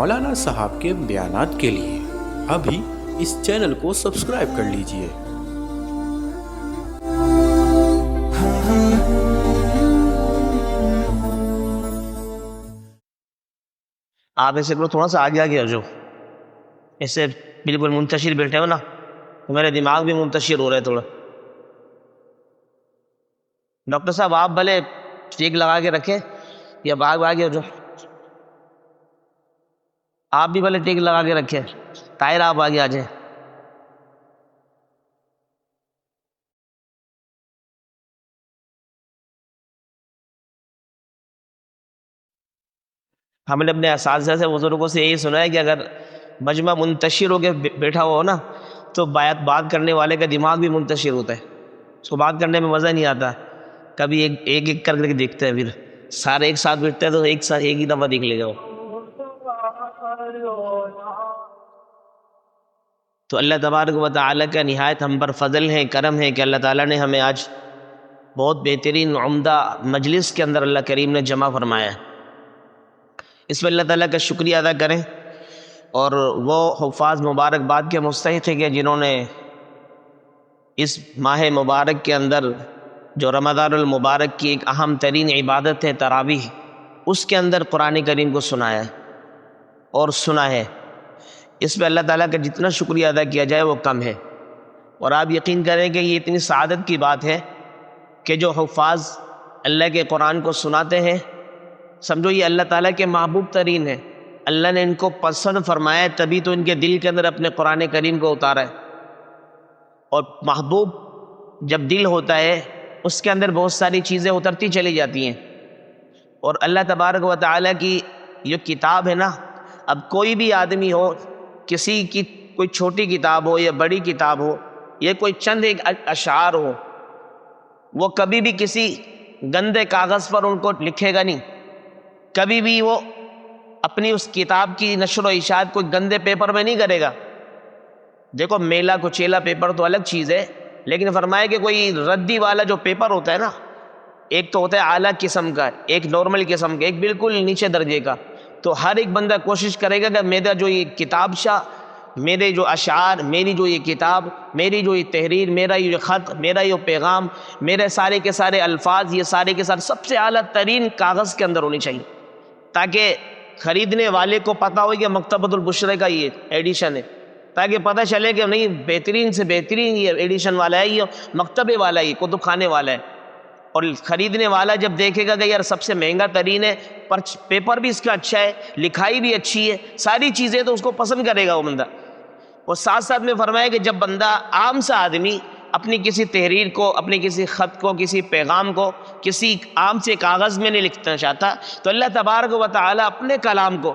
مولانا صاحب کے بیانات کے لیے ابھی اس چینل کو سبسکرائب کر لیجئے۔ آپ ایسے کرو، تھوڑا سا آگے آگے ہو جاؤ، ایسے بالکل منتشر بیٹھے ہو نا، میرے دماغ بھی منتشر ہو رہا ہے تھوڑا۔ ڈاکٹر صاحب آپ بھلے ٹیک لگا کے رکھیں یا آگے ہو جاؤ، آپ بھی بھلے ٹیک لگا کے رکھیں، طاہر آپ آگے آ جائیں۔ ہم نے اپنے اساتذہ سے، بزرگوں سے یہی سنا ہے کہ اگر مجمع منتشر ہو کے بیٹھا ہوا ہو نا تو بات کرنے والے کا دماغ بھی منتشر ہوتا ہے، اس کو بات کرنے میں مزہ نہیں آتا، کبھی ایک کر کے دیکھتے ہیں، پھر سارے ایک ساتھ بیٹھتے ہیں تو ایک ہی دفعہ دیکھ لے جاؤ۔ تو اللہ تبارک و تعالیٰ کا نہایت ہم پر فضل ہے، کرم ہے کہ اللہ تعالیٰ نے ہمیں آج بہت بہترین عمدہ مجلس کے اندر اللہ کریم نے جمع فرمایا ہے۔ اس میں اللہ تعالیٰ کا شکریہ ادا کریں، اور وہ حفاظ مبارکباد کے مستحق ہیں کہ جنہوں نے اس ماہ مبارک کے اندر جو رمضان المبارک کی ایک اہم ترین عبادت ہے تراویح، اس کے اندر قرآن کریم کو سنایا ہے اور سنا ہے۔ اس میں اللہ تعالیٰ کا جتنا شکریہ ادا کیا جائے وہ کم ہے، اور آپ یقین کریں کہ یہ اتنی سعادت کی بات ہے کہ جو حفاظ اللہ کے قرآن کو سناتے ہیں، سمجھو یہ اللہ تعالیٰ کے محبوب ترین ہیں، اللہ نے ان کو پسند فرمایا ہے، تبھی تو ان کے دل کے اندر اپنے قرآن کریم کو اتارا ہے۔ اور محبوب جب دل ہوتا ہے اس کے اندر بہت ساری چیزیں اترتی چلی جاتی ہیں، اور اللہ تبارک و تعالیٰ کی یہ کتاب ہے نا، اب کوئی بھی آدمی ہو، کسی کی کوئی چھوٹی کتاب ہو یا بڑی کتاب ہو، یا کوئی چند ایک اشعار ہو، وہ کبھی بھی کسی گندے کاغذ پر ان کو لکھے گا نہیں، کبھی بھی وہ اپنی اس کتاب کی نشر و اشاعت کوئی گندے پیپر میں نہیں کرے گا۔ دیکھو میلا کچیلا پیپر تو الگ چیز ہے، لیکن فرمایا کہ کوئی ردی والا جو پیپر ہوتا ہے نا، ایک تو ہوتا ہے اعلیٰ قسم کا، ایک نارمل قسم کا، ایک بالکل نیچے درجے کا، تو ہر ایک بندہ کوشش کرے گا کہ میرا جو یہ کتاب شاہ، میرے جو اشعار، میری جو یہ کتاب، میری جو یہ تحریر، میرا یہ خط، میرا یہ پیغام، میرے سارے کے سارے الفاظ، یہ سارے کے سارے سب سے اعلیٰ ترین کاغذ کے اندر ہونی چاہیے، تاکہ خریدنے والے کو پتہ ہو کہ مکتبۃ البشرہ کا یہ ایڈیشن ہے، تاکہ پتہ چلے کہ نہیں بہترین سے بہترین یہ ایڈیشن والا ہے، یہ مکتبے والا ہے، یہ کتب خانے والا ہے۔ اور خریدنے والا جب دیکھے گا کہ یار سب سے مہنگا ترین ہے، پر پیپر بھی اس کا اچھا ہے، لکھائی بھی اچھی ہے، ساری چیزیں، تو اس کو پسند کرے گا وہ بندہ۔ اور ساتھ ساتھ میں فرمایا کہ جب بندہ عام سا آدمی اپنی کسی تحریر کو، اپنی کسی خط کو، کسی پیغام کو کسی عام سے کاغذ میں نہیں لکھنا چاہتا، تو اللہ تبارک و تعالیٰ اپنے کلام کو،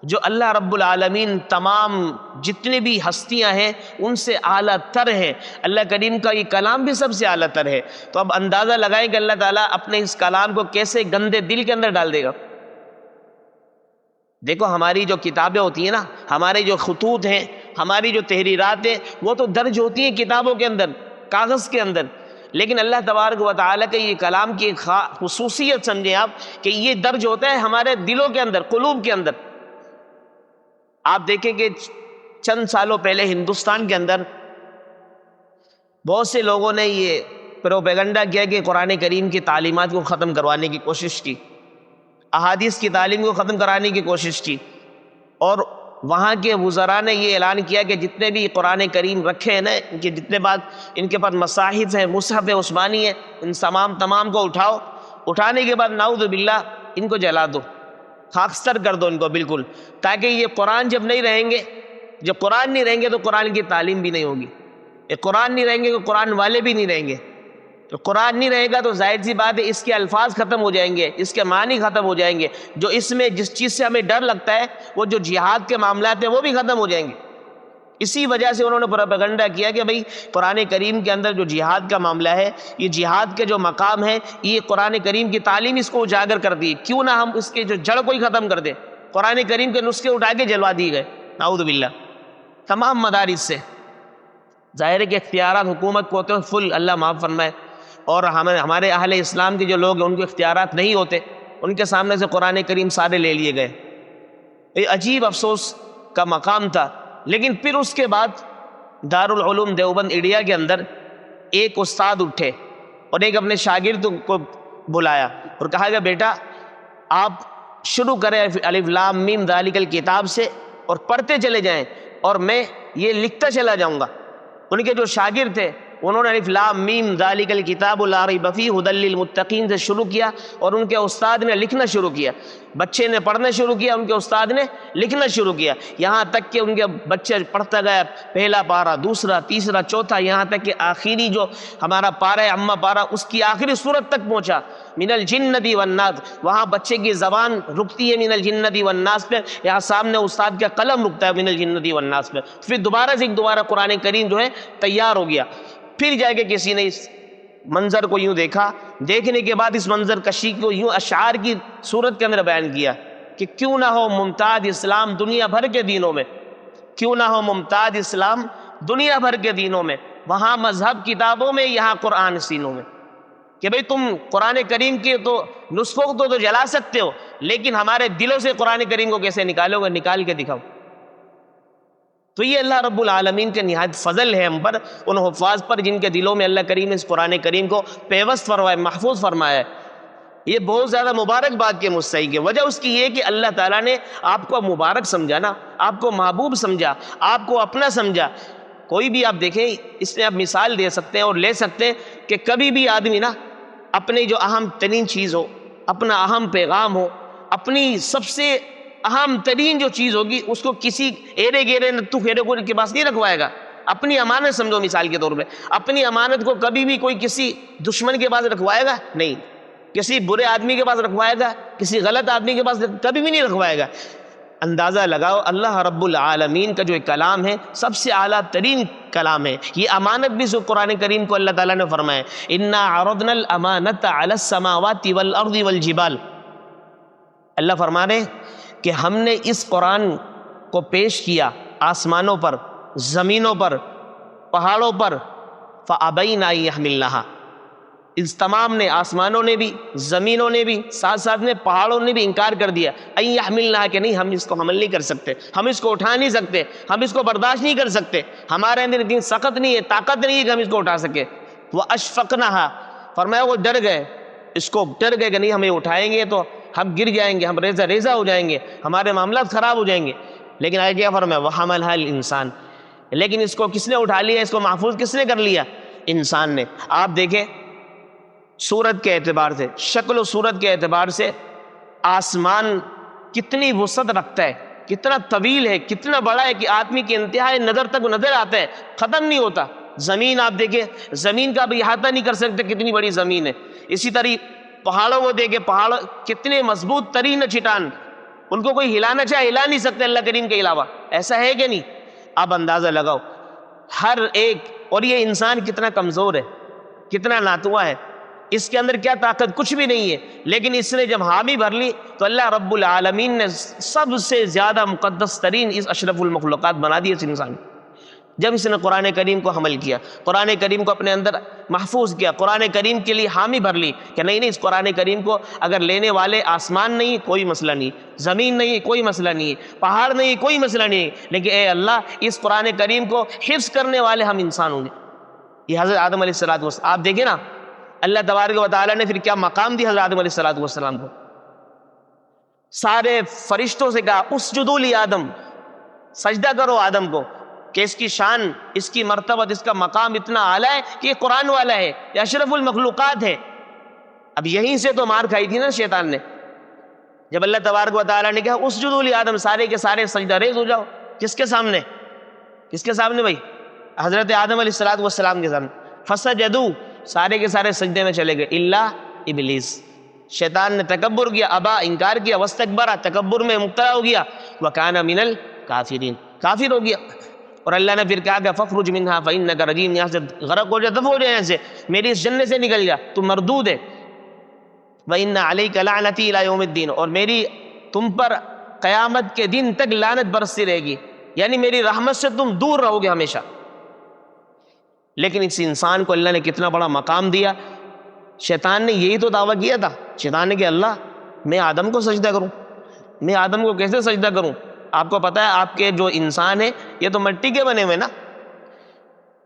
جو اللہ رب العالمین تمام جتنے بھی ہستیاں ہیں ان سے اعلیٰ تر ہے، اللہ کریم کا یہ کلام بھی سب سے اعلیٰ تر ہے، تو اب اندازہ لگائیں کہ اللہ تعالیٰ اپنے اس کلام کو کیسے گندے دل کے اندر ڈال دے گا۔ دیکھو ہماری جو کتابیں ہوتی ہیں نا، ہمارے جو خطوط ہیں، ہماری جو تحریرات ہیں، وہ تو درج ہوتی ہیں کتابوں کے اندر، کاغذ کے اندر، لیکن اللہ تبارک و تعالیٰ کے یہ کلام کی خصوصیت سمجھیں آپ کہ یہ درج ہوتا ہے ہمارے دلوں کے اندر، قلوب کے اندر۔ آپ دیکھیں کہ چند سالوں پہلے ہندوستان کے اندر بہت سے لوگوں نے یہ پروپیگنڈا کیا کہ قرآن کریم کی تعلیمات کو ختم کروانے کی کوشش کی، احادیث کی تعلیم کو ختم کرانے کی کوشش کی، اور وہاں کے وزراء نے یہ اعلان کیا کہ جتنے بھی قرآن کریم رکھے ہیں نا، ان کے جتنے بعد ان کے پاس مصاحف ہیں، مصحف عثمانی ہے، ان تمام کو اٹھاؤ، اٹھانے کے بعد نعوذ باللہ ان کو جلا دو، خاکستر کر دو ان کو بالکل، تاکہ یہ قرآن جب نہیں رہیں گے، جب قرآن نہیں رہیں گے تو قرآن کی تعلیم بھی نہیں ہوگی، یہ قرآن نہیں رہیں گے تو قرآن والے بھی نہیں رہیں گے، تو قرآن نہیں رہے گا تو ظاہر سی بات ہے اس کے الفاظ ختم ہو جائیں گے، اس کے معنی ختم ہو جائیں گے، جو اس میں جس چیز سے ہمیں ڈر لگتا ہے، وہ جو جہاد کے معاملات ہیں وہ بھی ختم ہو جائیں گے۔ اسی وجہ سے انہوں نے پروپیگنڈا کیا کہ بھئی قرآن کریم کے اندر جو جہاد کا معاملہ ہے، یہ جہاد کے جو مقام ہے، یہ قرآن کریم کی تعلیم اس کو اجاگر کر دی، کیوں نہ ہم اس کے جو جڑ کو ہی ختم کر دیں، قرآن کریم کے نسخے اٹھا کے جلوا دیے گئے، نعوذ باللہ، تمام مدارس سے۔ ظاہر ہے کہ اختیارات حکومت کو ہوتے ہیں فل، اللہ معاف فرمائے، اور ہمارے اہل اسلام کے جو لوگ ہیں ان کو اختیارات نہیں ہوتے، ان کے سامنے سے قرآن کریم سارے لے لیے گئے۔ یہ عجیب افسوس کا مقام تھا. لیکن پھر اس کے بعد دارالعلوم دیوبند انڈیا کے اندر ایک استاد اٹھے اور ایک اپنے شاگرد کو بلایا اور کہا کہ بیٹا آپ شروع کریں الف لام میم ذالک الکتاب سے اور پڑھتے چلے جائیں اور میں یہ لکھتا چلا جاؤں گا. ان کے جو شاگرد تھے انہوں نے الف لام میم ذالک الکتاب لا ریب فیہ ھدی للمتقین سے شروع کیا اور ان کے استاد نے لکھنا شروع کیا. بچے نے پڑھنا شروع کیا, ان کے استاد نے لکھنا شروع کیا, یہاں تک کہ ان کے بچے پڑھتا گیا پہلا پارہ, دوسرا, تیسرا, چوتھا, یہاں تک کہ آخری جو ہمارا پارہ ہے اما پارہ اس کی آخری صورت تک پہنچا من الجنۃ والناس. وہاں بچے کی زبان رکتی ہے من الجنۃ والناس پہ, یہاں سامنے استاد کا قلم رکتا ہے من الجنۃ والناس پہ. پھر دوبارہ قرآن کریم جو ہے تیار ہو گیا. پھر جا کے کسی نے اس منظر کو یوں دیکھا, دیکھنے کے بعد اس منظر کشی کو یوں اشعار کی صورت کے اندر بیان کیا کہ کیوں نہ ہو ممتاز اسلام دنیا بھر کے دینوں میں, کیوں نہ ہو ممتاز اسلام دنیا بھر کے دینوں میں, وہاں مذہب کتابوں میں, یہاں قرآن سینوں میں. کہ بھئی تم قرآن کریم کے تو نسخوں کو تو جلا سکتے ہو, لیکن ہمارے دلوں سے قرآن کریم کو کیسے نکالو گے, نکال کے دکھاؤ. تو یہ اللہ رب العالمین کے نہایت فضل ہے ہم پر, ان حفاظ پر جن کے دلوں میں اللہ کریم نے اس قرآن کریم کو پیوست فرمایا, محفوظ فرمایا ہے. یہ بہت زیادہ مبارک بات کے مستحق ہے. وجہ اس کی یہ کہ اللہ تعالیٰ نے آپ کو مبارک سمجھا نا, آپ کو محبوب سمجھا, آپ کو اپنا سمجھا. کوئی بھی آپ دیکھیں اس میں آپ مثال دے سکتے ہیں اور لے سکتے ہیں کہ کبھی بھی آدمی نا اپنی جو اہم ترین چیز ہو, اپنا اہم پیغام ہو, اپنی سب سے اہم ترین جو چیز ہوگی اس کو کسی ایرے گیرے نتو خیرے کو کے پاس نہیں رکھوائے گا. اپنی امانت سمجھو, مثال کے طور پہ اپنی امانت کو کبھی بھی کوئی کسی دشمن کے پاس رکھوائے گا نہیں, کسی برے آدمی کے پاس رکھوائے گا, کسی غلط آدمی کے پاس کبھی بھی نہیں رکھوائے گا. اندازہ لگاؤ اللہ رب العالمین کا جو ایک کلام ہے سب سے اعلیٰ ترین کلام ہے. یہ امانت بھی قرآن کریم کو اللہ تعالیٰ نے فرمایا انا عرضنا الامانۃ علی السماوات والارض والجبال. اللہ فرما رہے کہ ہم نے اس قرآن کو پیش کیا آسمانوں پر, زمینوں پر, پہاڑوں پر, فابین ان یحملنھا. اس تمام نے, آسمانوں نے بھی, زمینوں نے بھی, ساتھ ساتھ میں پہاڑوں نے بھی انکار کر دیا ان یحملنھا کہ نہیں ہم اس کو حمل نہیں کر سکتے, ہم اس کو اٹھا نہیں سکتے, ہم اس کو برداشت نہیں کر سکتے, ہمارے اندر اتنی سخت نہیں ہے, طاقت نہیں ہے کہ ہم اس کو اٹھا سکے. واشفقنھا فرمایا وہ ڈر گئے, اس کو ڈر گئے کہ نہیں ہمیں اٹھائیں گے تو ہم گر جائیں گے, ہم ریزہ ریزہ ہو جائیں گے, ہمارے معاملات خراب ہو جائیں گے. لیکن آگے کیا فرمایا وحملھا الانسان, لیکن اس کو کس نے اٹھا لیا, اس کو محفوظ کس نے کر لیا, انسان نے. آپ دیکھیں صورت کے اعتبار سے, شکل و صورت کے اعتبار سے آسمان کتنی وسعت رکھتا ہے, کتنا طویل ہے, کتنا بڑا ہے کہ آدمی کی انتہائی نظر تک نظر آتا ہے, ختم نہیں ہوتا. زمین آپ دیکھیں, زمین کا بھی احاطہ نہیں کر سکتے کتنی بڑی زمین ہے. اسی طرح پہاڑوں کو دیکھیں, پہاڑ کتنے مضبوط ترین چٹان, ان کو کوئی ہلانا چاہے ہلا نہیں سکتے اللہ کریم کے علاوہ. ایسا ہے کہ نہیں؟ آپ اندازہ لگاؤ ہر ایک. اور یہ انسان کتنا کمزور ہے, کتنا ناتواں ہے, اس کے اندر کیا طاقت, کچھ بھی نہیں ہے. لیکن اس نے جب حامی بھر لی تو اللہ رب العالمین نے سب سے زیادہ مقدس ترین اس اشرف المخلوقات بنا دی اس انسان. جب اس نے قرآن کریم کو حمل کیا, قرآن کریم کو اپنے اندر محفوظ کیا, قرآن کریم کے لیے حامی بھر لی کہ نہیں اس قرآن کریم کو اگر لینے والے آسمان نہیں کوئی مسئلہ نہیں, زمین نہیں کوئی مسئلہ نہیں, پہاڑ نہیں کوئی مسئلہ نہیں, لیکن اے اللہ اس قرآن کریم کو حفظ کرنے والے ہم انسان ہوں گے. یہ حضرت آدم علیہ السلام, آپ دیکھیں نا اللہ تبارک و تعالیٰ نے پھر کیا مقام دی حضرت آدم علیہ السلام کو. سارے فرشتوں سے کہا اسجدوا لآدم, سجدہ کرو آدم کو, کہ اس کی شان, اس کی مرتبت, اس کا مقام اتنا اعلیٰ ہے کہ یہ قرآن والا ہے, یہ اشرف المخلوقات ہے. اب یہیں سے تو مار کھائی تھی نا شیطان نے, جب اللہ تبارک و تعالیٰ نے کہا اسجدوا لآدم, سارے کے سارے سجدہ ریز ہو جاؤ. کس کے سامنے, کس کے سامنے بھائی, حضرت آدم علیہ السلام کے سامنے. فسجدوا, سارے کے سارے سجدے میں چلے گئے, الا ابلیس, شیطان نے تکبر کیا, ابا, انکار کیا, واستکبر, تکبر میں مبتلا ہو گیا, وکان من الکافرین, کافر ہو گیا. اور اللہ نے پھر کہا کہ فخرج منہا فإنک رجیم, یہاں سے غرق ہو جا, دفع ہو جائے یہاں سے, میری اس جنت سے نکل جا, تو مردود ہے. وإن علیک لعنتی الی یوم الدین, اور میری تم پر قیامت کے دن تک لعنت برستی رہے گی, یعنی میری رحمت سے تم دور رہو گے ہمیشہ. لیکن اس انسان کو اللہ نے کتنا بڑا مقام دیا. شیطان نے یہی تو دعویٰ کیا تھا, شیطان نے کہ اللہ میں آدم کو سجدہ کروں, میں آدم کو کیسے سجدہ کروں؟ آپ کو پتا ہے آپ کے جو انسان ہیں یہ تو مٹی کے بنے ہوئے نا،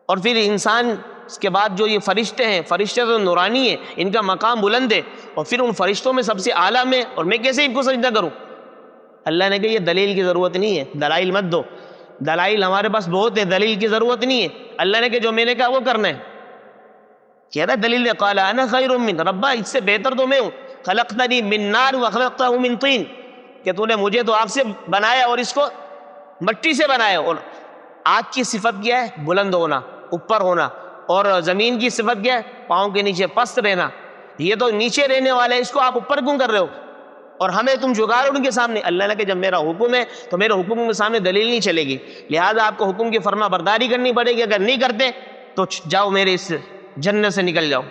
اور پھر انسان کے بعد جو یہ فرشتے ہیں، فرشتے تو نورانی ہیں، ان کا مقام بلند ہے، اور پھر ان فرشتوں میں سب سے اعلیٰ میں، اور میں کیسے ان کو سجدہ کروں؟ اللہ نے کہا یہ دلیل کی ضرورت نہیں ہے، دلائل مت دو، دلائل ہمارے پاس بہت ہے، دلیل کی ضرورت نہیں ہے۔ اللہ نے کہا جو میں نے کہا وہ کرنا ہے۔ کہہ رہا دلیل قال انا خیر من، ربا اس سے بہتر تو میں ہوں، خلقتنی من نار وخلقتہ من طین، کہ تو نے مجھے تو آگ سے بنایا اور اس کو مٹی سے بنایا، اور آگ کی صفت کیا ہے؟ بلند ہونا، اوپر ہونا، اور زمین کی صفت کیا ہے؟ پاؤں کے نیچے پست رہنا، یہ تو نیچے رہنے والا ہے، اس کو آپ اوپر کیوں کر رہے ہو اور ہمیں تم جھکا رہے ہو ان کے سامنے؟ اللہ نے کہ جب میرا حکم ہے تو میرے حکم کے سامنے دلیل نہیں چلے گی، لہٰذا آپ کو حکم کی فرما برداری کرنی پڑے گی، اگر نہیں کرتے تو جاؤ میرے اس جنت سے نکل جاؤ۔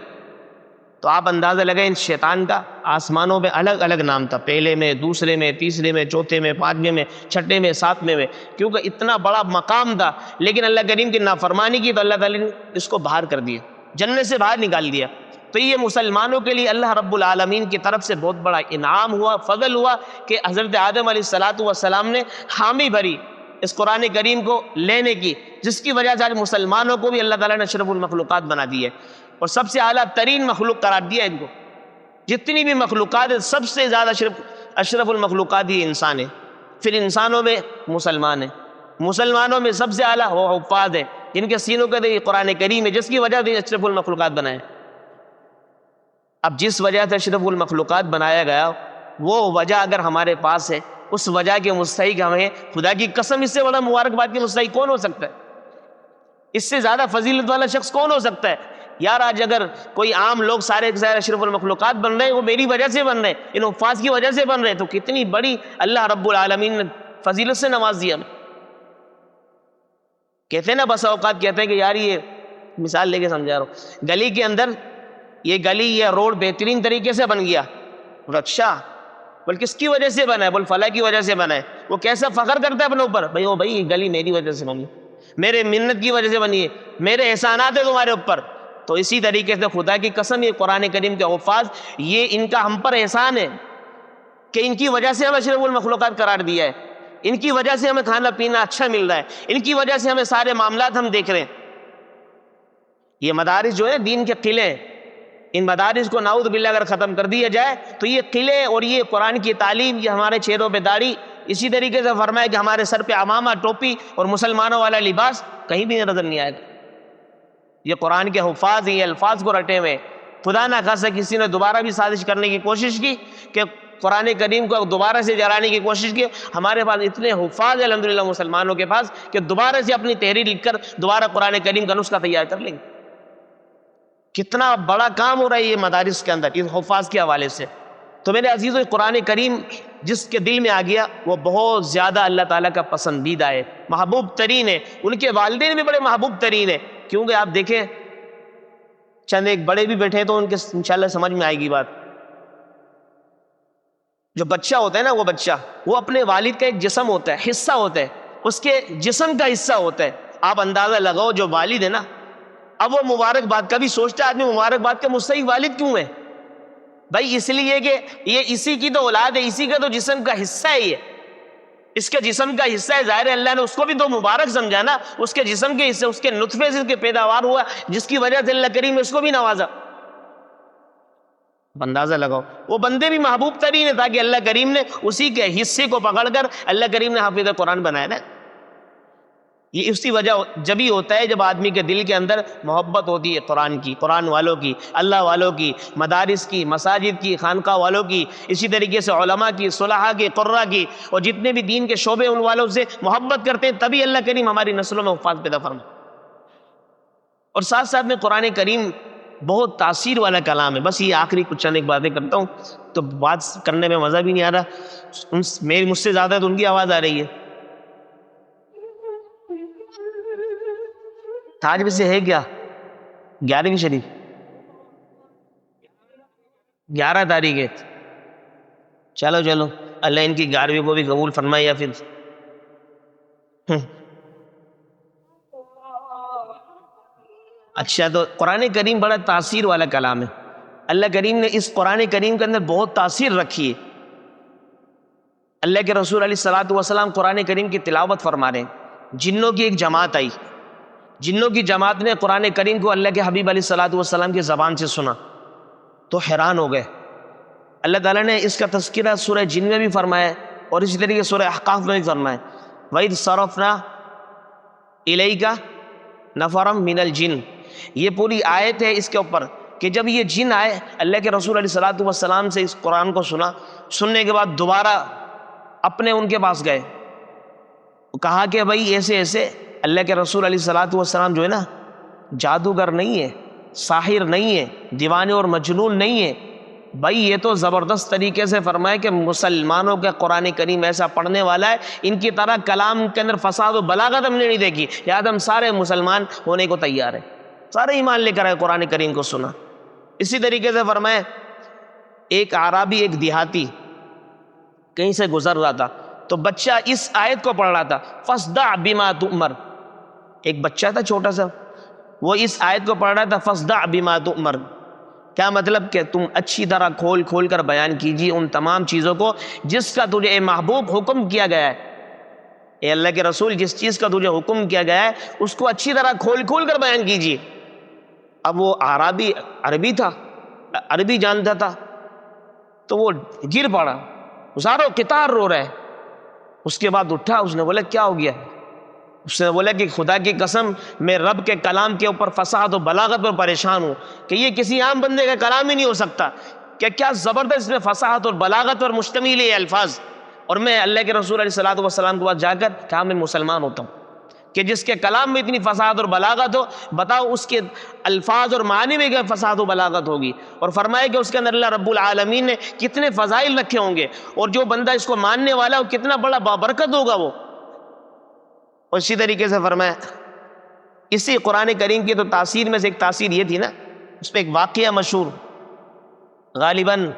تو آپ اندازہ لگائیں ان شیطان کا آسمانوں میں الگ الگ نام تھا، پہلے میں، دوسرے میں، تیسرے میں، چوتھے میں، پانچویں میں، چھٹے میں، ساتویں میں، کیونکہ اتنا بڑا مقام تھا، لیکن اللہ کریم کی نافرمانی کی تو اللہ تعالیٰ نے اس کو باہر کر دیا، جنت سے باہر نکال دیا۔ تو یہ مسلمانوں کے لیے اللہ رب العالمین کی طرف سے بہت بڑا انعام ہوا، فضل ہوا کہ حضرت آدم علیہ السلام نے حامی بھری اس قرآن کریم کو لینے کی، جس کی وجہ سے آج مسلمانوں کو بھی اللہ تعالیٰ نے اشرف المخلوقات بنا دی ہے، اور سب سے اعلیٰ ترین مخلوق قرار دیا ان کو۔ جتنی بھی مخلوقات ہیں سب سے زیادہ اشرف المخلوقات ہی انسان ہے، پھر انسانوں میں مسلمان ہیں، مسلمانوں میں سب سے اعلیٰ وہ حفاظ ہیں جن کے سینوں کے اندر یہ قرآن کریم ہے، جس کی وجہ سے اشرف المخلوقات بنائے۔ اب جس وجہ سے اشرف المخلوقات بنایا گیا وہ وجہ اگر ہمارے پاس ہے، اس وجہ کے مستحق ہمیں، خدا کی قسم اس سے بڑا مبارکباد کے مستحق کون ہو سکتا ہے؟ اس سے زیادہ فضیلت والا شخص کون ہو سکتا ہے؟ یار آج اگر کوئی عام لوگ سارے کے سارے اشرف المخلوقات بن رہے ہیں، وہ میری وجہ سے بن رہے ہیں، ان حفاظ کی وجہ سے بن رہے ہیں، تو کتنی بڑی اللہ رب العالمین نے فضیلت سے نواز دیا ہمیں۔ کہتے ہیں نا، بس اوقات کہتے ہیں کہ یار یہ مثال لے کے سمجھا رہا ہوں، گلی کے اندر یہ گلی یا روڈ بہترین طریقے سے بن گیا، اچھا بول کس کی وجہ سے بنا ہے؟ بول فلاں کی وجہ سے بنا ہے۔ وہ کیسا فخر کرتا ہے اپنے اوپر، بھائی او بھائی یہ گلی میری وجہ سے بنی، میرے منت کی وجہ سے بنی ہے، میرے احسانات ہیں تمہارے اوپر۔ تو اسی طریقے سے خدا کی قسم یہ قرآن کریم کے حفاظ، یہ ان کا ہم پر احسان ہے کہ ان کی وجہ سے ہم اشرف المخلوقات قرار دیا ہے، ان کی وجہ سے ہمیں کھانا پینا اچھا مل رہا ہے، ان کی وجہ سے ہمیں سارے معاملات ہم دیکھ رہے ہیں۔ یہ مدارس جو ہے دین کے قلعے ہیں، ان مدارس کو نعوذ باللہ اگر ختم کر دیا جائے تو یہ قلعے اور یہ قرآن کی تعلیم، یہ ہمارے چہروں پہ داڑھی، اسی طریقے سے فرمایا کہ ہمارے سر پہ عمامہ، ٹوپی اور مسلمانوں والا لباس کہیں بھی نظر نہیں آئے گا۔ یہ قرآن کے حفاظ ہیں، یہ الفاظ کو رٹے ہوئے، خدا نہ خاصہ کسی نے دوبارہ بھی سازش کرنے کی کوشش کی کہ قرآن کریم کو دوبارہ سے جلانے کی کوشش کی، ہمارے پاس اتنے حفاظ ہیں الحمدللہ مسلمانوں کے پاس کہ دوبارہ سے اپنی تحریر لکھ کر دوبارہ قرآن کریم کا نسخہ تیار کر لیں گے۔ کتنا بڑا کام ہو رہا ہے یہ مدارس کے اندر اس حفاظ کے حوالے سے۔ تو میرے عزیزو، قرآن کریم جس کے دل میں آ گیا وہ بہت زیادہ اللہ تعالیٰ کا پسندیدہ ہے، محبوب ترین ہے، ان کے والدین بھی بڑے محبوب ترین ہیں، کیونکہ آپ دیکھیں چند ایک بڑے بھی بیٹھے تو ان کے انشاءاللہ سمجھ میں آئے گی بات۔ جو بچہ ہوتا ہے نا، وہ بچہ وہ اپنے والد کا ایک جسم ہوتا ہے، حصہ ہوتا ہے، اس کے جسم کا حصہ ہوتا ہے۔ آپ اندازہ لگاؤ جو والد ہے نا، اب وہ مبارکباد کبھی سوچتا ہے آدمی مبارکباد کا مستحق والد کیوں ہے؟ بھائی اس لیے کہ یہ اسی کی تو اولاد ہے، اسی کا تو جسم کا حصہ ہے، یہ اس کے جسم کا حصہ ہے، ظاہر ہے اللہ نے اس کو بھی تو مبارک سمجھا نا، اس کے جسم کے حصے، اس کے نطفے سے اس کے پیداوار ہوا، جس کی وجہ سے اللہ کریم نے اس کو بھی نوازا۔ اندازہ لگاؤ، وہ بندے بھی محبوب ترین ہے، تاکہ اللہ کریم نے اسی کے حصے کو پکڑ کر اللہ کریم نے حافظ قرآن بنایا نا۔ یہ اسی وجہ جب ہی ہوتا ہے جب آدمی کے دل کے اندر محبت ہوتی ہے قرآن کی، قرآن والوں کی، اللہ والوں کی، مدارس کی، مساجد کی، خانقاہ والوں کی، اسی طریقے سے علماء کی، صلحاء کی، قراء کی، اور جتنے بھی دین کے شعبے ان والوں سے محبت کرتے ہیں، تبھی اللہ کریم ہماری نسلوں میں حفاظ پیدا فرمائے۔ اور ساتھ ساتھ میں قرآن کریم بہت تاثیر والا کلام ہے۔ بس یہ آخری کچھ چند ایک باتیں کرتا ہوں، تو بات کرنے میں مزہ بھی نہیں آ رہا، مجھ سے زیادہ تو ان کی آواز آ رہی ہے۔ آج بھی سے ہے کیا 11ویں شریف 11 تاریخ ہے، چلو اللہ ان کی 11ویں کو بھی قبول فرمائے، یا پھر اچھا۔ تو قرآن کریم بڑا تاثیر والا کلام ہے، اللہ کریم نے اس قرآن کریم کے اندر بہت تاثیر رکھی ہے۔ اللہ کے رسول علیہ الصلوۃ والسلام قرآن کریم کی تلاوت فرما رہے ہیں، جنوں کی ایک جماعت آئی، جنوں کی جماعت نے قرآن کریم کو اللہ کے حبیب علیہ الصلوۃ والسلام کی زبان سے سنا تو حیران ہو گئے۔ اللہ تعالیٰ نے اس کا تذکرہ سورہ جن میں بھی فرمایا ہے اور اسی طریقے سورہ احقاف میں بھی فرمایا ہے، وَإِذْ صَرَفْنَا إِلَيْكَ نَفَرًا مِنَ الْجِنِّ۔ یہ پوری آیت ہے اس کے اوپر کہ جب یہ جن آئے اللہ کے رسول علیہ الصلوۃ والسلام سے اس قرآن کو سنا، سننے کے بعد دوبارہ اپنے ان کے پاس گئے، کہا کہ بھائی ایسے ایسے اللہ کے رسول علیہ الصلوۃ والسلام جو ہے نا جادوگر نہیں ہے، ساحر نہیں ہے، دیوانے اور مجنون نہیں ہے، بھائی یہ تو زبردست طریقے سے فرمائے کہ مسلمانوں کا قرآن کریم ایسا پڑھنے والا ہے، ان کی طرح کلام کے اندر فساد و بلاغت ہم نے نہیں دیکھی، یاد ہم سارے مسلمان ہونے کو تیار ہیں، سارے ایمان لے کر آئے، قرآن کریم کو سنا۔ اسی طریقے سے فرمائے ایک اعرابی، ایک دیہاتی کہیں سے گزر رہا تھا تو بچہ اس آیت کو پڑھ رہا تھا، فَاصْدَعْ بِمَا تُؤْمَرْ، ایک بچہ تھا چھوٹا سا، وہ اس آیت کو پڑھ رہا تھا فَاصْدَعْ بِمَا تُؤْمَرْ، کیا مطلب کہ تم اچھی طرح کھول کھول کر بیان کیجیے ان تمام چیزوں کو جس کا تجھے اے محبوب حکم کیا گیا ہے، اے اللہ کے رسول جس چیز کا تجھے حکم کیا گیا ہے اس کو اچھی طرح کھول کھول کر بیان کیجیے۔ اب وہ اعرابی عربی تھا، عربی جانتا تھا، تو وہ گر پڑا، زارو قطار رو رہا ہے۔ اس کے بعد اٹھا، اس نے بولا کیا ہو گیا؟ اس نے بولا کہ خدا کی قسم میں رب کے کلام کے اوپر فصاحت و بلاغت پر پریشان ہوں کہ یہ کسی عام بندے کا کلام ہی نہیں ہو سکتا، کہ کیا زبردست اس میں فصاحت اور بلاغت پر مشتمل ہے یہ الفاظ، اور میں اللہ کے رسول علیہ الصلوۃ والسلام کے پاس جا کر کہا میں مسلمان ہوتا ہوں کہ جس کے کلام میں اتنی فصاحت اور بلاغت ہو، بتاؤ اس کے الفاظ اور معنی میں کیا فصاحت و بلاغت ہوگی، اور فرمایا کہ اس کے اندر اللہ رب العالمین نے کتنے فضائل رکھے ہوں گے، اور جو بندہ اس کو ماننے والا وہ کتنا بڑا بابرکت ہوگا وہ۔ اور اسی طریقے سے فرمایا اسی قرآن کریم کی تو تاثیر میں سے ایک تاثیر یہ تھی نا، اس پہ ایک واقعہ مشہور غالباً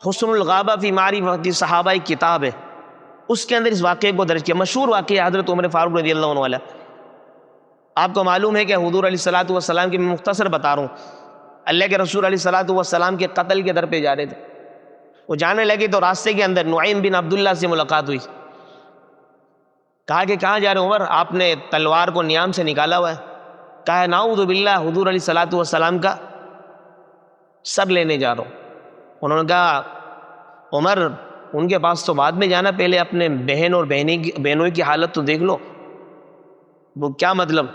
حسن الغابہ فی معرفت صحابہ کتاب ہے، اس کے اندر اس واقعے کو درج کیا، مشہور واقعہ حضرت عمر فاروق رضی اللہ عنہ والا۔ آپ کو معلوم ہے کہ حضور علیہ الصلوۃ والسلام کی میں مختصر بتا رہا ہوں، اللہ کے رسول علیہ الصلوۃ والسلام کے قتل کے در پہ جا رہے تھے، وہ جانے لگے تو راستے کے اندر نعیم بن عبداللہ سے ملاقات ہوئی، کہا کہ کہاں جا رہے عمر؟ آپ نے تلوار کو نیام سے نکالا ہوا ہے، کہا نعوذ باللہ حضور علیہ الصلوۃ والسلام کا سر لینے جا رہا ہوں۔ انہوں نے کہا عمر ان کے پاس تو بعد میں جانا، پہلے اپنے بہن اور بہنوں کی حالت تو دیکھ لو۔ وہ کیا مطلب؟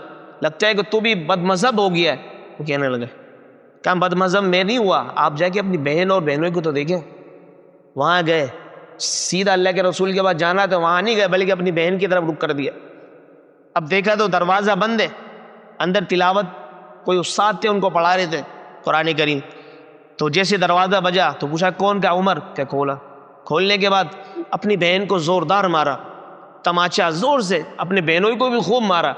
لگتا ہے کہ تو بھی بد مذہب ہو گیا ہے۔ وہ کہنے لگے کہا بد مذہب میں نہیں ہوا، آپ جا کے اپنی بہن اور بہنوں کو تو دیکھیں۔ وہاں گئے، سیدھا اللہ کے رسول کے پاس جانا تھا، وہاں نہیں گئے بلکہ اپنی بہن کی طرف رخ کر دیا۔ اب دیکھا تو دروازہ بند ہے، اندر تلاوت کوئی استاد تھے ان کو پڑھا رہے تھے قرآن کریم، تو جیسے دروازہ بجا تو پوچھا کون؟ کیا عمر؟ کیا کھولا، کھولنے کے بعد اپنی بہن کو زوردار مارا، تماچا زور سے، اپنے بہنوں کو بھی خوب مارا،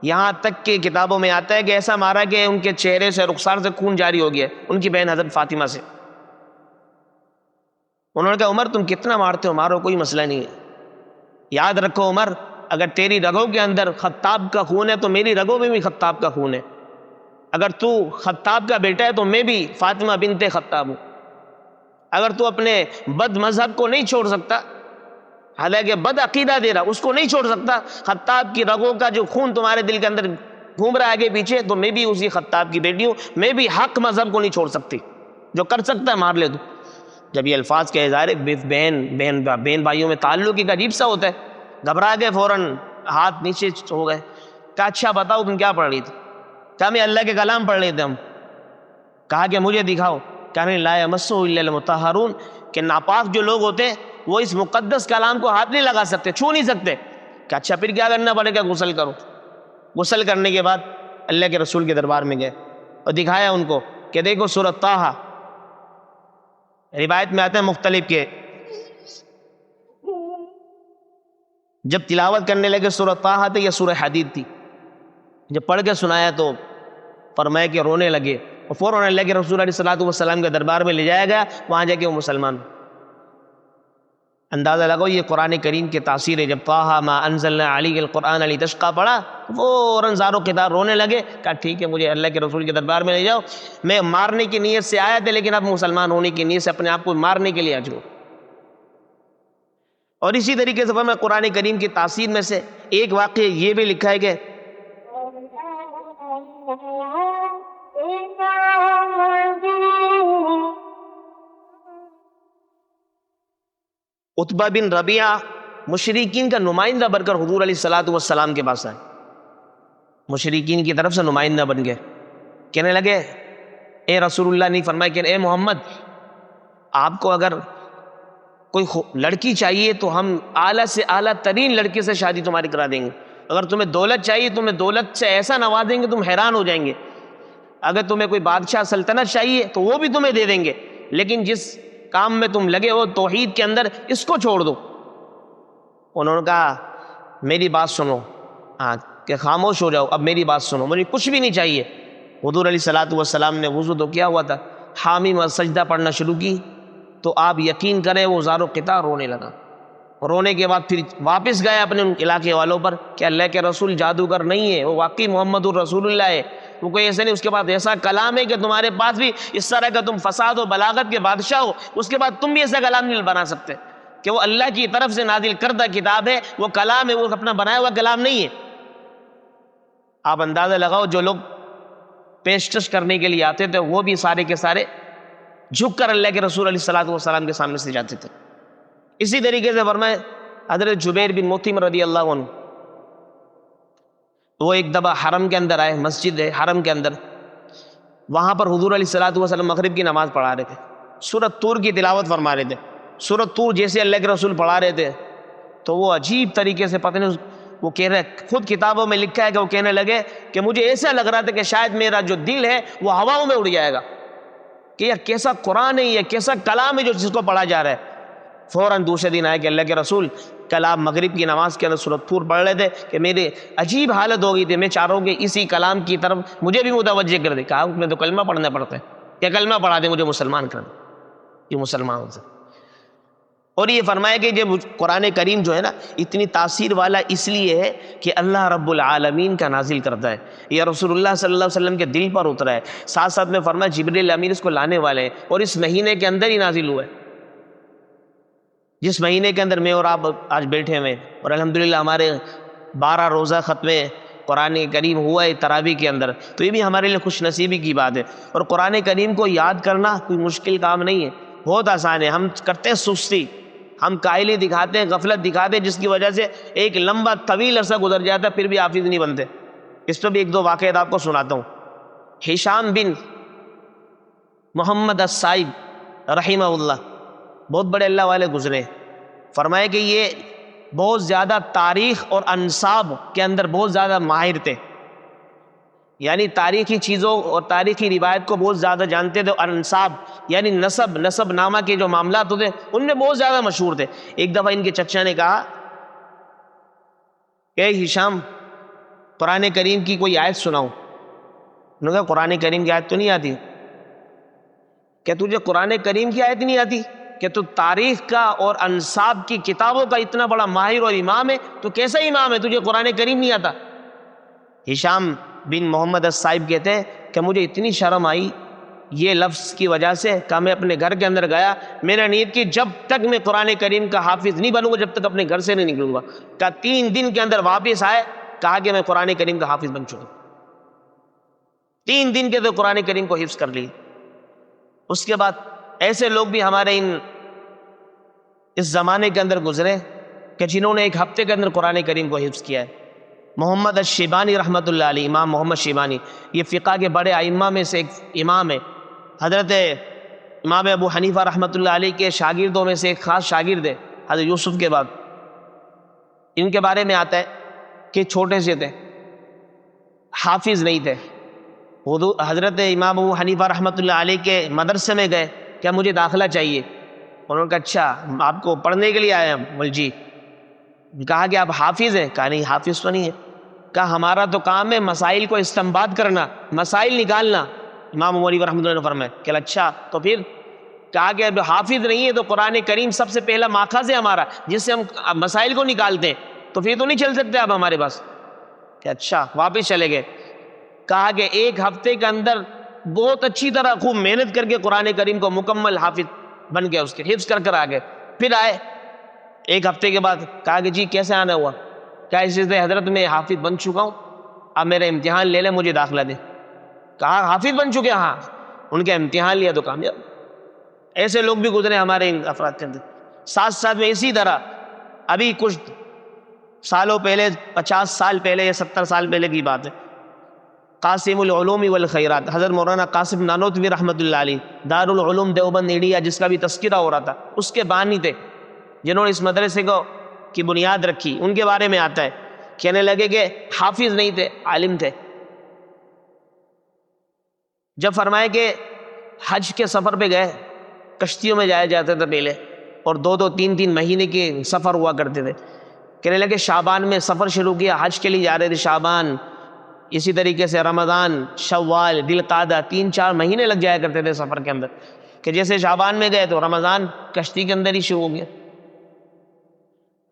یہاں تک کہ کتابوں میں آتا ہے کہ ایسا مارا کہ ان کے چہرے سے رخسار سے خون جاری ہو گیا، ان کی بہن حضرت فاطمہ سے۔ انہوں نے کہا عمر تم کتنا مارتے ہو، مارو کوئی مسئلہ نہیں ہے، یاد رکھو عمر اگر تیری رگوں کے اندر خطاب کا خون ہے تو میری رگوں میں بھی خطاب کا خون ہے، اگر تو خطاب کا بیٹا ہے تو میں بھی فاطمہ بنت خطاب ہوں، اگر تو اپنے بد مذہب کو نہیں چھوڑ سکتا، حالانکہ بد عقیدہ دے رہا اس کو نہیں چھوڑ سکتا، خطاب کی رگوں کا جو خون تمہارے دل کے اندر گھوم رہا ہے آگے پیچھے، تو میں بھی اسی خطاب کی بیٹی ہوں، میں بھی حق مذہب کو نہیں چھوڑ سکتی، جو کر سکتا ہے مار لے تو۔ جب یہ الفاظ کے اظہار بہن بھائیوں میں تعلق ایک عجیب سا ہوتا ہے، گھبرا گئے، فوراً ہاتھ نیچے ہو گئے، کہا اچھا بتاؤ تم کیا پڑھ رہی تھی؟ کہا میں اللہ کے کلام پڑھ رہے تھے ہم۔ کہا کہ مجھے دکھاؤ، کہنے لا یمسہ الا المطہرون، کہ ناپاک جو لوگ ہوتے ہیں وہ اس مقدس کلام کو ہاتھ نہیں لگا سکتے، چھو نہیں سکتے۔ کہ اچھا پھر کیا کرنا پڑے گا؟ غسل کرو۔ غسل کرنے کے بعد اللہ کے رسول کے دربار میں گئے اور دکھایا ان کو کہ دیکھو سورۃ طٰہٰ، روایت میں آتے ہیں مختلف کے، جب تلاوت کرنے لگے سورۃ طٰہٰ تھی یا سورہ حدید تھی، جب پڑھ کے سنایا تو فرمایا کہ رونے لگے، اور فوراً اللہ کے رسول علیہ الصلوۃ والسلام کے دربار میں لے جایا گیا، وہاں جا کے وہ مسلمان۔ اندازہ لگاؤ یہ قرآن کریم کی تاثیر ہے. جب طٰہٰ ما انزلنا علیک القرآن لتشقیٰ پڑھا فوراً زاروں کتار رونے لگے. کہا ٹھیک ہے مجھے اللہ کے رسول کے دربار میں لے جاؤ, میں مارنے کی نیت سے آیا تھا لیکن اب مسلمان ہونے کی نیت سے اپنے آپ کو مارنے کے لیے آ جاؤ. اور اسی طریقے سے میں قرآن کریم کی تاثیر میں سے ایک واقعہ یہ بھی لکھا ہے کہ عتبہ بن ربیعہ مشرکین کا نمائندہ بن کر حضور علیہ الصلوۃ والسلام کے پاس آئے. مشرکین کی طرف سے نمائندہ بن گئے. کہنے لگے اے رسول اللہ, نہیں فرمایا کہ اے محمد, آپ کو اگر کوئی لڑکی چاہیے تو ہم اعلیٰ سے اعلیٰ ترین لڑکی سے شادی تمہاری کرا دیں گے. اگر تمہیں دولت چاہیے تمہیں دولت سے ایسا نوازیں گے تم حیران ہو جائیں گے. اگر تمہیں کوئی بادشاہ سلطنت چاہیے تو وہ بھی تمہیں دے دیں گے, لیکن جس کام میں تم لگے ہو توحید کے اندر اس کو چھوڑ دو. انہوں نے کہا میری بات سنو, کہ خاموش ہو جاؤ, اب میری بات سنو, مجھے کچھ بھی نہیں چاہیے. حضور علیہ الصلوۃ والسلام نے وضو تو کیا ہوا تھا, حامیم اور سجدہ پڑھنا شروع کی تو آپ یقین کریں وہ زارو قطار رونے لگا. رونے کے بعد پھر واپس گئے اپنے ان علاقے والوں پر کہ اللہ کے رسول جادوگر نہیں ہے, وہ واقعی محمد الرسول اللہ ہے, وہ کوئی ایسا نہیں. اس کے بعد ایسا کلام ہے کہ تمہارے پاس بھی اس طرح کا تم فساد و بلاغت کے بادشاہ ہو, اس کے بعد تم بھی ایسا کلام نہیں بنا سکتے کہ وہ اللہ کی طرف سے نازل کردہ کتاب ہے, وہ کلام ہے, وہ اپنا بنایا ہوا کلام نہیں ہے. آپ اندازہ لگاؤ جو لوگ پیشکش کرنے کے لیے آتے تھے وہ بھی سارے کے سارے جھک کر اللہ کے رسول علیہ الصلوۃ والسلام کے سامنے سے جاتے تھے. اسی طریقے سے فرمائے حضرت جبیر بن مطعم رضی اللہ عنہ, وہ ایک دفعہ حرم کے اندر آئے, مسجد ہے حرم کے اندر, وہاں پر حضور علیہ الصلوۃ والسلام مغرب کی نماز پڑھا رہے تھے, سورۃ طور کی تلاوت فرما رہے تھے. سورۃ طور جیسے اللہ کے رسول پڑھا رہے تھے تو وہ عجیب طریقے سے پتہ نہیں, وہ کہہ رہے, خود کتابوں میں لکھا ہے کہ وہ کہنے لگے کہ مجھے ایسا لگ رہا تھا کہ شاید میرا جو دل ہے وہ ہواؤں میں اڑ جائے گا, کہ یہ کیسا قرآن ہے, یہ کیسا کلام ہے جو جس کو پڑھا جا رہا ہے. فوراً دوسرے دن آئے کہ اللہ کے رسول کل آپ مغرب کی نماز کے اندر سورۃ طور پڑھ رہے تھے کہ میرے عجیب حالت ہو گئی تھی, میں چاہ رہا ہوں کہ اسی کلام کی طرف مجھے بھی متوجہ کر دے. کہا میں تو کلمہ پڑھنا پڑتا ہے, کہ کلمہ پڑھا دے مجھے مسلمان کر دے, یہ مسلمان ہو سکتے. اور یہ فرمایا کہ جب قرآن کریم جو ہے نا اتنی تاثیر والا اس لیے ہے کہ اللہ رب العالمین کا نازل کرتا ہے, یہ رسول اللہ صلی اللہ علیہ وسلم کے دل پر اترا ہے. ساتھ ساتھ میں فرمایا جبریل امین اس کو لانے والے ہیں, اور اس مہینے کے اندر ہی نازل ہوا ہے, جس مہینے کے اندر میں اور آپ آج بیٹھے ہوئے, اور الحمدللہ ہمارے 12 روزہ ختم قرآن کریم ہوا ہے تراویح کے اندر, تو یہ بھی ہمارے لیے خوش نصیبی کی بات ہے. اور قرآن کریم کو یاد کرنا کوئی مشکل کام نہیں ہے, بہت آسان ہے. ہم کرتے ہیں سستی, ہم کائلی دکھاتے ہیں, غفلت دکھاتے ہیں, جس کی وجہ سے ایک لمبا طویل عرصہ گزر جاتا ہے پھر بھی حافظ نہیں بنتے. اس پہ بھی ایک دو واقعات آپ کو سناتا ہوں. ہشام بن محمد السائب رحمہ اللہ, بہت بڑے اللہ والے گزرے. فرمائے کہ یہ بہت زیادہ تاریخ اور انساب کے اندر بہت زیادہ ماہر تھے, یعنی تاریخی چیزوں اور تاریخی روایت کو بہت زیادہ جانتے تھے. اور انساب یعنی نسب نامہ کے جو معاملات ہوتے ان میں بہت زیادہ مشہور تھے. ایک دفعہ ان کے چچا نے کہا اے ہشام قرآن کریم کی کوئی آیت سناؤ. انہوں نے کہا قرآن کریم کی آیت تو نہیں آتی. کہ تجھے قرآن کریم کی آیت نہیں آتی, کہ تو تاریخ کا اور انساب کی کتابوں کا اتنا بڑا ماہر اور امام ہے, تو کیسا امام ہے تجھے قرآن کریم نہیں آتا. ہشام بن محمد السائب کہتے ہیں کہ مجھے اتنی شرم آئی یہ لفظ کی وجہ سے کہ میں اپنے گھر کے اندر گیا, میں نے نیت کی جب تک میں قرآن کریم کا حافظ نہیں بنوں گا جب تک اپنے گھر سے نہیں نکلوں گا. کہ 3 دن کے اندر واپس آئے, کہا کہ میں قرآن کریم کا حافظ بن چکا. 3 دن کے تو قرآن کریم کو حفظ کر لی. اس کے بعد ایسے لوگ بھی ہمارے اس زمانے کے اندر گزرے کہ جنہوں نے 1 ہفتے کے اندر قرآن کریم کو حفظ کیا ہے. محمد الشیبانی رحمۃ اللہ علیہ, امام محمد شیبانی, یہ فقہ کے بڑے ائمہ میں سے ایک امام ہے. حضرت امام ابو حنیفہ رحمۃ اللہ علیہ کے شاگردوں میں سے ایک خاص شاگرد ہے حضرت یوسف کے بعد. ان کے بارے میں آتا ہے کہ چھوٹے سے تھے, حافظ نہیں تھے. حضرت امام ابو حنیفہ رحمۃ اللہ علیہ کے مدرسے میں گئے, کیا مجھے داخلہ چاہیے. انہوں نے کہا اچھا آپ کو پڑھنے کے لیے آئے ہیں. بول جی. کہا کہ آپ حافظ ہیں. کہا نہیں حافظ تو نہیں ہے. کہا ہمارا تو کام ہے مسائل کو استنباط کرنا, مسائل نکالنا. امام ابو حنیفہ رحمۃ اللہ نے فرمایا کہ اچھا تو پھر. کہا کہ اب حافظ نہیں ہے تو قرآن کریم سب سے پہلا ماخذ ہے ہمارا جس سے ہم مسائل کو نکالتے ہیں، تو پھر تو نہیں چل سکتے آپ ہمارے پاس. کہ اچھا، واپس چلے گئے. کہا کہ ایک ہفتے کے اندر بہت اچھی طرح خوب محنت کر کے قرآن کریم کو مکمل حافظ بن گیا، اس کے حفظ کر آ گئے. پھر آئے ایک ہفتے کے بعد، کہا کہ جی کیسے آنا ہوا؟ کہا اس سے حضرت میں حافظ بن چکا ہوں، اب میرا امتحان لے لیں، مجھے داخلہ دیں. کہا حافظ بن چکے؟ ہاں. ان کے امتحان لیا تو کامیاب. ایسے لوگ بھی گزرے ہمارے ان افراد کے اندر. ساتھ ساتھ میں اسی طرح ابھی کچھ سالوں پہلے، 50 سال پہلے یا 70 سال پہلے کی بات ہے، قاسم العلوم والخیرات حضرت مولانا قاسم نانوتوی رحمۃ اللہ علیہ، دارالعلوم دیوبند انڈیا، جس کا بھی تذکرہ ہو رہا تھا، اس کے بانی تھے جنہوں نے اس مدرسے کو کی بنیاد رکھی. ان کے بارے میں آتا ہے، کہنے لگے کہ حافظ نہیں تھے، عالم تھے. جب فرمائے کہ حج کے سفر پہ گئے، کشتیوں میں جایا جاتا تھا پہلے، اور 2 3 مہینے کے سفر ہوا کرتے تھے. کہنے لگے شعبان میں سفر شروع کیا، حج کے لیے جا رہے تھے شعبان، اسی طریقے سے رمضان، شوال، ذوالقعدہ، 3 4 مہینے لگ جایا کرتے تھے سفر کے اندر. کہ جیسے شعبان میں گئے تو رمضان کشتی کے اندر ہی شروع ہو گیا.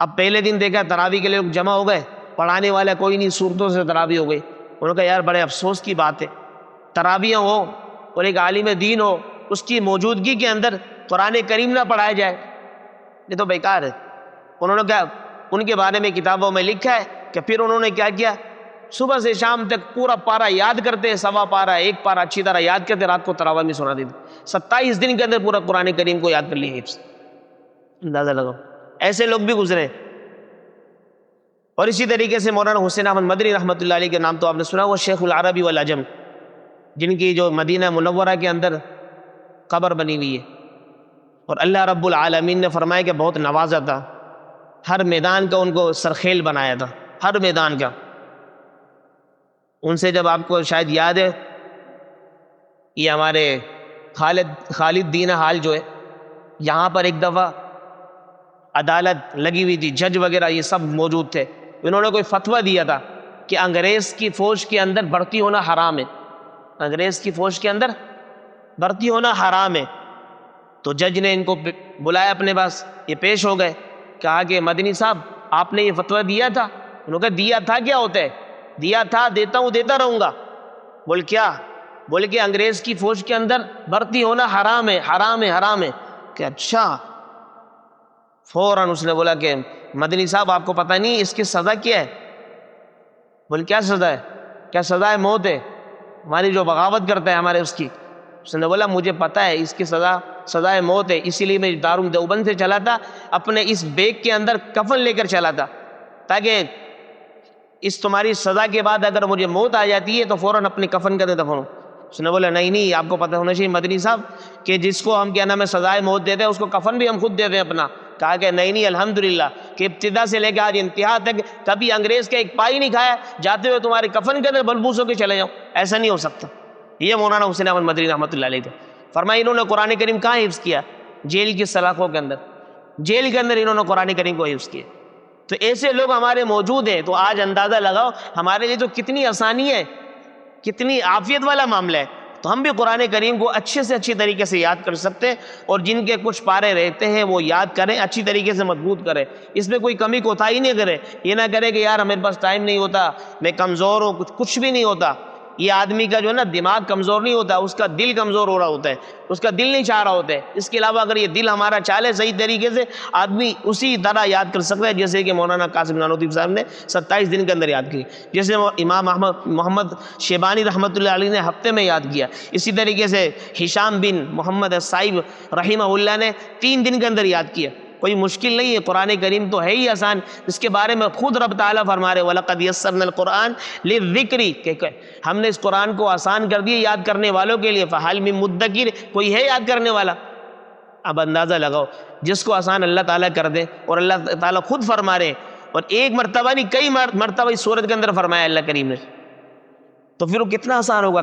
اب پہلے دن دیکھا تراویح کے لوگ جمع ہو گئے، پڑھانے والا کوئی نہیں، صورتوں سے تراویح ہو گئی. انہوں نے کہا یار بڑے افسوس کی بات ہے، تراویح ہو اور ایک عالم دین ہو، اس کی موجودگی کے اندر قرآن کریم نہ پڑھایا جائے، یہ تو بیکار ہے. انہوں نے کہا، ان کے بارے میں کتابوں میں لکھا ہے کہ پھر انہوں نے کیا کیا، صبح سے شام تک پورا پارا یاد کرتے، 1.25 پارا 1 پارا اچھی طرح یاد کرتے، رات کو تراویح میں سنا دیتے. 27 دن کے اندر پورا قرآن کریم کو یاد کر لیا حفظ. اندازہ لگاؤ، ایسے لوگ بھی گزرے. اور اسی طریقے سے مولانا حسین احمد مدنی رحمۃ اللہ علیہ کے نام تو آپ نے سنا، وہ شیخ العربی والعجم، جن کی جو مدینہ منورہ کے اندر قبر بنی ہوئی ہے، اور اللہ رب العالمین نے فرمایا کہ بہت نوازا تھا، ہر میدان کا ان کو سرخیل بنایا تھا، ہر میدان کا. ان سے جب آپ کو شاید یاد ہے، یہ ہمارے خالد دین حال جو ہے، یہاں پر ایک دفعہ عدالت لگی ہوئی تھی، جج وغیرہ یہ سب موجود تھے. انہوں نے کوئی فتویٰ دیا تھا کہ انگریز کی فوج کے اندر بھرتی ہونا حرام ہے، انگریز کی فوج کے اندر بھرتی ہونا حرام ہے. تو جج نے ان کو بلایا اپنے پاس، یہ پیش ہو گئے. کہا کہ مدنی صاحب آپ نے یہ فتویٰ دیا تھا؟ انہوں نے کہا دیا تھا کیا ہوتا ہے، دیا تھا، دیتا ہوں، دیتا رہوں گا. بول کیا؟ بولے کہ انگریز کی فوج کے اندر بھرتی ہونا حرام ہے، حرام ہے، حرام ہے. کہ اچھا. فوراً اس نے بولا کہ مدنی صاحب آپ کو پتہ نہیں اس کی سزا کیا ہے؟ بول کیا سزا ہے؟ کیا سزا ہے؟ موت ہے. ہماری جو بغاوت کرتا ہے ہمارے اس کی. اس نے بولا مجھے پتہ ہے اس کی سزا موت ہے، اسی لیے میں دارالعلوم دیوبند سے چلا تھا، اپنے اس بیگ کے اندر کفن لے کر چلا تھا، تاکہ اس تمہاری سزا کے بعد اگر مجھے موت آ جاتی ہے تو فوراً اپنے کفن کا دفن ہو. اس نے بولا نہیں، آپ کو پتہ ہونا چاہیے مدنی صاحب کہ جس کو ہم کیا نام ہے سزائے موت دیتے ہیں اس کو کفن بھی ہم خود دیتے ہیں اپنا. کہا کہ نہیں، الحمدللہ کہ ابتدا سے لے کے آج انتہا تک کبھی انگریز کا ایک پائی نہیں کھایا، جاتے ہوئے تمہارے کفن کے اندر بلبوس ہو کے چلے جاؤ، ایسا نہیں ہو سکتا. یہ مولانا حسین احمد مدنی رحمۃ اللہ علیہ تھے. فرمایا انہوں نے قرآن کریم کہاں حفظ کیا؟ جیل کی سلاخوں کے اندر، جیل کے اندر انہوں نے قرآن کریم کو حفظ کیا. تو ایسے لوگ ہمارے موجود ہیں. تو آج اندازہ لگاؤ ہمارے لیے تو کتنی آسانی ہے، کتنی عافیت والا معاملہ ہے. تو ہم بھی قرآن کریم کو اچھے سے اچھی طریقے سے یاد کر سکتے ہیں، اور جن کے کچھ پارے رہتے ہیں وہ یاد کریں، اچھی طریقے سے مضبوط کریں، اس میں کوئی کمی کوتاہی نہیں کرے. یہ نہ کرے کہ یار میرے پاس ٹائم نہیں ہوتا، میں کمزور ہوں، کچھ بھی نہیں ہوتا. یہ آدمی کا جو ہے نا دماغ کمزور نہیں ہوتا، اس کا دل کمزور ہو رہا ہوتا ہے، اس کا دل نہیں چاہ رہا ہوتا ہے. اس کے علاوہ اگر یہ دل ہمارا چالے صحیح طریقے سے، آدمی اسی طرح یاد کر سکتا ہے جیسے کہ مولانا قاسم نانوتوی صاحب نے 27 دن کے اندر یاد کی، جیسے امام محمد شیبانی رحمۃ اللہ علیہ نے ہفتے میں یاد کیا. اسی طریقے سے ہشام بن محمد الصائب رحمہ اللہ نے 3 دن کے اندر یاد کیا. کوئی مشکل نہیں ہے، قرآن کریم تو ہے ہی آسان. اس کے بارے میں خود رب تعالیٰ فرما رہے وَلَقَدْ يَسَّرْنَا الْقُرْآنَ لِلذِّكْرِ، کہ ہم نے اس قرآن کو آسان کر دیا یاد کرنے والوں کے لیے. فَهَلْ مِن مُدَّكِرٍ، کوئی ہے یاد کرنے والا؟ اب اندازہ لگاؤ، جس کو آسان اللہ تعالیٰ کر دے، اور اللہ تعالیٰ خود فرما رہے، اور ایک مرتبہ نہیں کئی مرتبہ اس سورت کے اندر فرمایا اللہ کریم نے، تو پھر وہ کتنا آسان ہوگا.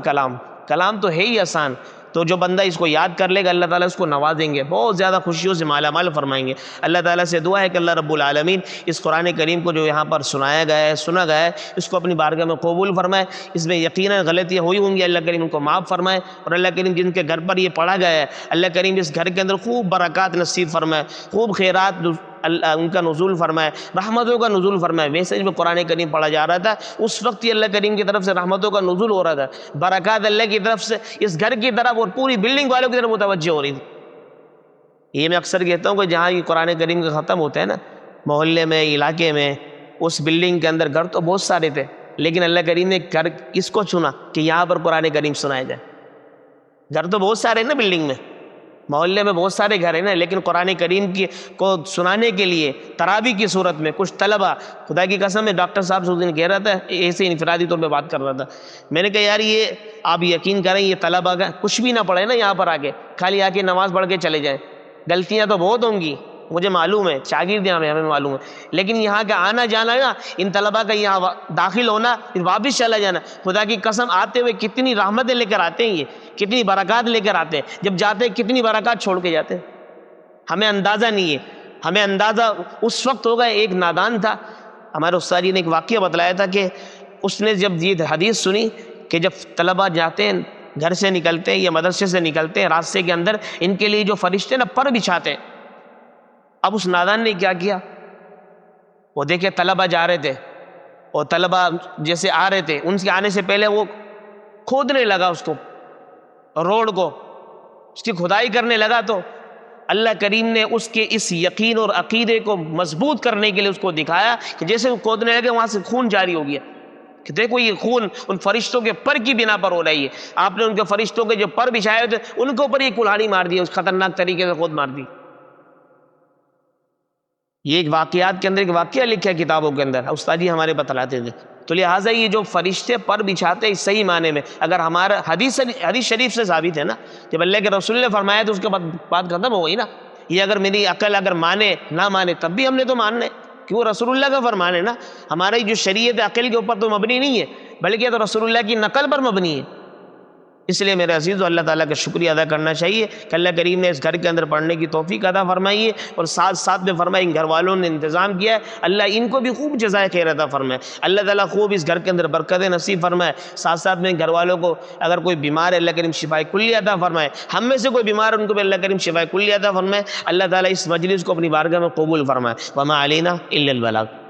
کلام تو ہے ہی آسان. تو جو بندہ اس کو یاد کر لے گا اللہ تعالیٰ اس کو نوازیں گے، بہت زیادہ خوشیوں سے مالا مال فرمائیں گے۔ اللہ تعالیٰ سے دعا ہے کہ اللہ رب العالمین اس قرآن کریم کو جو یہاں پر سنایا گیا ہے، سنا گیا ہے، اس کو اپنی بارگاہ میں قبول فرمائے۔ اس میں یقیناً غلطیاں ہوئی ہوں گی، اللہ کریم ان کو معاف فرمائے، اور اللہ کریم جن کے گھر پر یہ پڑھا گیا ہے اللہ کریم اس گھر کے اندر خوب برکات نصیب فرمائے، خوب خیرات ان کا نزول فرمائے، رحمتوں کا نزول فرمائے۔ ویسے جب قرآن کریم پڑھا جا رہا تھا اس وقت ہی اللہ کریم کی طرف سے رحمتوں کا نزول ہو رہا تھا، برکات اللہ کی طرف سے اس گھر کی طرف اور پوری بلڈنگ والوں کی طرف متوجہ ہو رہی تھی۔ یہ میں اکثر کہتا ہوں کہ جہاں یہ قرآن کریم کا ختم ہوتا ہے نا، محلے میں، علاقے میں، اس بلڈنگ کے اندر گھر تو بہت سارے تھے، لیکن اللہ کریم نے گھر کس کو چنا کہ یہاں پر قرآن کریم سنایا جائے؟ گھر تو بہت سارے ہیں نا بلڈنگ میں، محلے میں بہت سارے گھر ہیں نا، لیکن قرآن کریم کو سنانے کے لیے تراویح کی صورت میں کچھ طلبہ، خدا کی قسم ہے ڈاکٹر صاحب سے اس دن کہہ رہا تھا، ایسے انفرادی طور پہ بات کر رہا تھا، میں نے کہا یار یہ آپ یقین کریں یہ طلبہ کا کچھ بھی نہ پڑھے نا یہاں پر آ کے، خالی آ کے نماز پڑھ کے چلے جائیں، غلطیاں تو بہت ہوں گی مجھے معلوم ہے، شاگرد ہیں ہمیں معلوم ہے، لیکن یہاں کا آنا جانا نا، ان طلبہ کا یہاں داخل ہونا پھر واپس چلا جانا، خدا کی قسم آتے ہوئے کتنی رحمتیں لے کر آتے ہیں، یہ کتنی برکات لے کر آتے ہیں، جب جاتے ہیں کتنی برکات چھوڑ کے جاتے ہیں، ہمیں اندازہ نہیں ہے۔ ہمیں اندازہ اس وقت ہوگا، ایک نادان تھا، ہمارے استاد جی نے ایک واقعہ بتلایا تھا کہ اس نے جب یہ حدیث سنی کہ جب طلبہ جاتے ہیں گھر سے نکلتے ہیں یا مدرسے سے نکلتے ہیں راستے کے اندر ان کے لیے جو فرشتے نا پر بچھاتے ہیں، اب اس نادان نے کیا کیا، وہ دیکھے طلبہ جا رہے تھے اور طلبہ جیسے آ رہے تھے ان کے آنے سے پہلے وہ کھودنے لگا اس کو، روڈ کو اس کی کھدائی کرنے لگا، تو اللہ کریم نے اس کے اس یقین اور عقیدے کو مضبوط کرنے کے لیے اس کو دکھایا کہ جیسے وہ کھودنے لگے وہاں سے خون جاری ہو گیا، کہ دیکھو یہ خون ان فرشتوں کے پر کی بنا پر ہو رہی ہے، آپ نے ان کے فرشتوں کے جو پر بچھائے تھے ان کے اوپر یہ کلہاڑی مار دی، اس خطرناک طریقے سے خود مار دی۔ یہ ایک واقعات کے اندر ایک واقعہ لکھا ہے کتابوں کے اندر، استاد جی ہمارے بتلاتے تھے، تو لہٰذا یہ جو فرشتے پر بچھاتے ہیں صحیح معنی میں، اگر ہمارا حدیث شریف سے ثابت ہے نا، جب اللہ کے رسول نے فرمایا تو اس کے بعد بات ختم ہو گئی نا۔ یہ اگر میری عقل اگر مانے نہ مانے تب بھی ہم نے تو ماننا ہے، کہ وہ رسول اللہ کا فرمان ہے نا، ہماری جو شریعت عقل کے اوپر تو مبنی نہیں ہے بلکہ تو رسول اللہ کی نقل پر مبنی ہے۔ اس لیے میرے عزیزو اللہ تعالیٰ کا شکریہ ادا کرنا چاہیے کہ اللہ کریم نے اس گھر کے اندر پڑھنے کی توفیق عطا فرمائی ہے، اور ساتھ ساتھ میں فرمائی ان گھر والوں نے انتظام کیا ہے، اللہ ان کو بھی خوب جزائے خیر عطا فرمائے، اللہ تعالیٰ خوب اس گھر کے اندر برکت نصیب فرمائے، ساتھ ساتھ میں گھر والوں کو اگر کوئی بیمار ہے اللہ کریم شفائے کلی عطا فرمائے، ہم میں سے کوئی بیمار ان کو بھی اللہ کریم شفائے کلی عطا فرمائے، اللہ تعالیٰ اس مجلس کو اپنی بارگاہ میں قبول فرمائے۔ وما علینا الا البلاغ۔